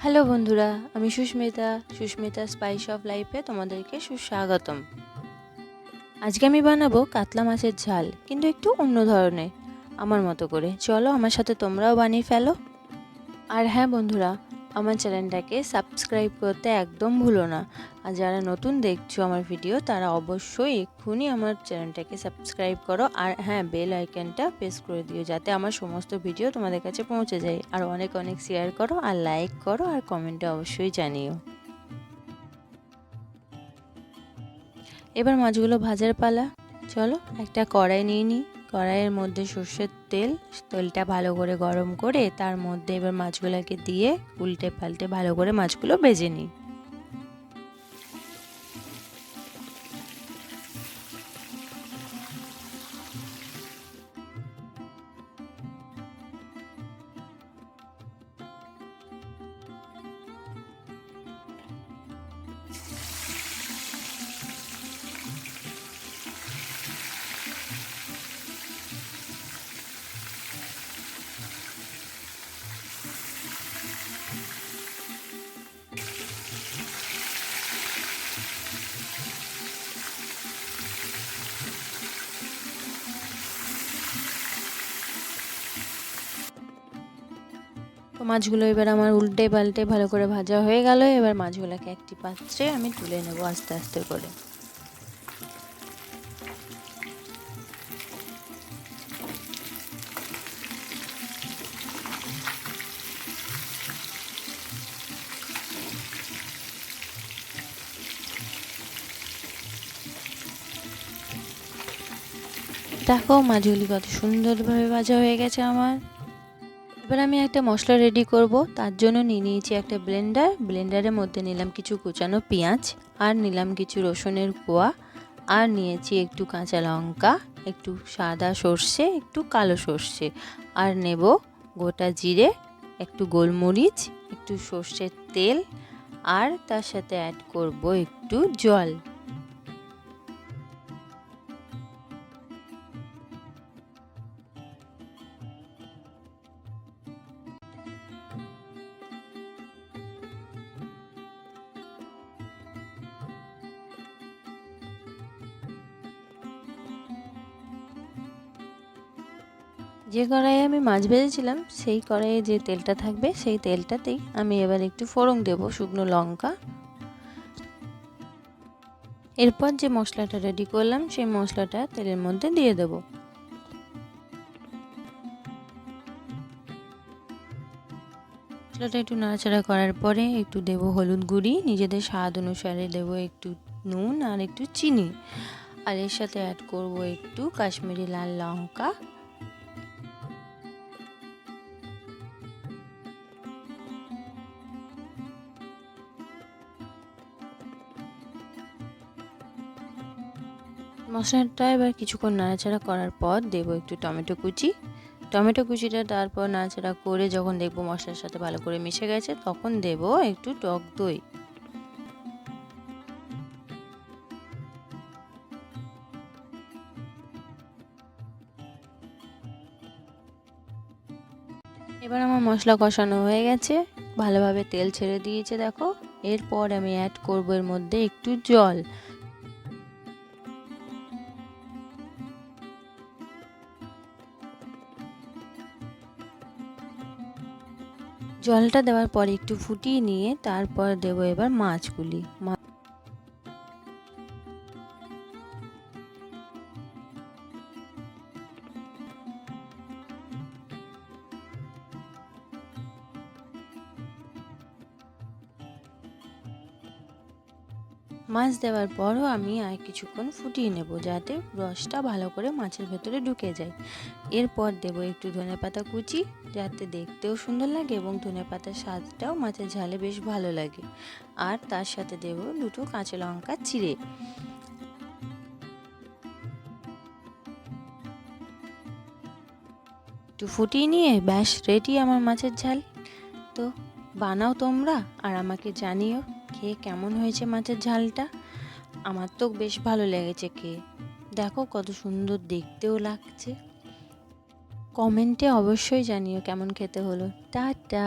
Hello বন্ধুরা, আমি Susmita spice of লাইফে তোমাদেরকে সুস্বাগতম। আজকে আমি বানাবো কাতলা মাছের ঝাল, কিন্তু একটু অন্য ধরনের, আমার মতো করে। চলো আমার সাথে তোমরাও বানিয়ে ফেলো। আর হ্যাঁ বন্ধুরা, আমার চ্যানেলটাকে সাবস্ক্রাইব করতে একদম ভুলো না। আর যারা নতুন দেখছো আমার ভিডিও, তারা অবশ্যই এক্ষুনি আমার চ্যানেলটাকে সাবস্ক্রাইব করো। আর হ্যাঁ, বেল আইকনটা প্রেস করে দিও, যাতে আমার সমস্ত ভিডিও তোমাদের কাছে পৌঁছে যায়। আর অনেক অনেক শেয়ার করো, আর লাইক করো, আর কমেন্টে অবশ্যই জানিও। এবার মাছগুলো ভাজার পালা। চলো একটা কড়াই নিয়ে নিই। কড়াইয়ের মধ্যে সর্ষের তেলটা ভালো করে গরম করে তার মধ্যে এবার মাছগুলোকে দিয়ে উল্টে পাল্টে ভালো করে মাছগুলো ভেজে নিই। তো মাছগুলো এবার আমার উল্টে পাল্টে ভালো করে ভাজা হয়ে গেল। এবার মাছগুলোকে একটি পাত্রে আমি তুলে নেব আস্তে আস্তে করে। দেখো মাছগুলি কত সুন্দরভাবে ভাজা হয়ে গেছে আমার। এবার আমি একটা মশলা রেডি করব। তার জন্য নিয়ে নিয়েছি একটা ব্লেন্ডারের মধ্যে নিলাম কিছু কুচানো পেঁয়াজ, আর নিলাম কিছু রসুনের কোয়া, আর নিয়েছি একটু কাঁচা লঙ্কা, একটু সাদা সর্ষে, একটু কালো সর্ষে, আর নেব গোটা জিরে, একটু গোলমরিচ, একটু সর্ষের তেল, আর তার সাথে অ্যাড করব একটু জল। যে কড়াইয়ে আমি মাছ ভেজেছিলাম, সেই কড়াইয়ে যে তেলটা থাকবে, সেই তেলটাতেই আমি এবার একটু ফোড়ন দেব শুকনো লঙ্কা। এরপর যে মশলাটা রেডি করলাম, সেই মশলাটা তেলের মধ্যে দিয়ে দেব। মশলাটা একটু নাড়াচাড়া করার পরে একটু দেব হলুদ গুঁড়ি, নিজেদের স্বাদ অনুসারে দেব একটু নুন আর একটু চিনি, আর এর সাথে অ্যাড করব একটু কাশ্মীরি লাল লঙ্কা। মশলাটা এবার কিছুক্ষণ নাড়াচাড়া করার পর দেব একটু টমেটো কুচিটা। তারপর নাড়াচাড়া করে যখন দেখব মশলার সাথে ভালো করে মিশে গেছে, তখন দেব একটু টক দই। এবার আমার মশলা কষানো হয়ে গেছে, ভালোভাবে তেল ছেড়ে দিয়েছে দেখো। এরপর আমি অ্যাড করব এর মধ্যে একটু জল। জলটা দেওয়ার পর একটু ফুটিয়ে নিয়ে তারপর দেব এবার মাছগুলি। মাছ দেওয়ার পরও আমি আর কিছুক্ষণ ফুটিয়ে নেব, যাতে রসটা ভালো করে মাছের ভেতরে ঢুকে যায়। এরপর দেব একটু ধনেপাতা কুচি, যাতে দেখতেও সুন্দর লাগে এবং ধনেপাতার স্বাদটাও মাছের ঝালে বেশ ভালো লাগে। আর তার সাথে দেব দুটো কাঁচা লঙ্কা চিড়ে। একটু ফুটিয়ে নিয়ে ব্যাস রেডি আমার মাছের ঝাল। তো বানাও তোমরা, আর আমাকে জানিও খেয়ে কেমন হয়েছে মাছের ঝালটা। আমার তো বেশ ভালো লেগেছে খেয়ে। দেখো কত সুন্দর দেখতেও লাগছে। কমেন্টে অবশ্যই জানিও কেমন খেতে হলো। টাটা।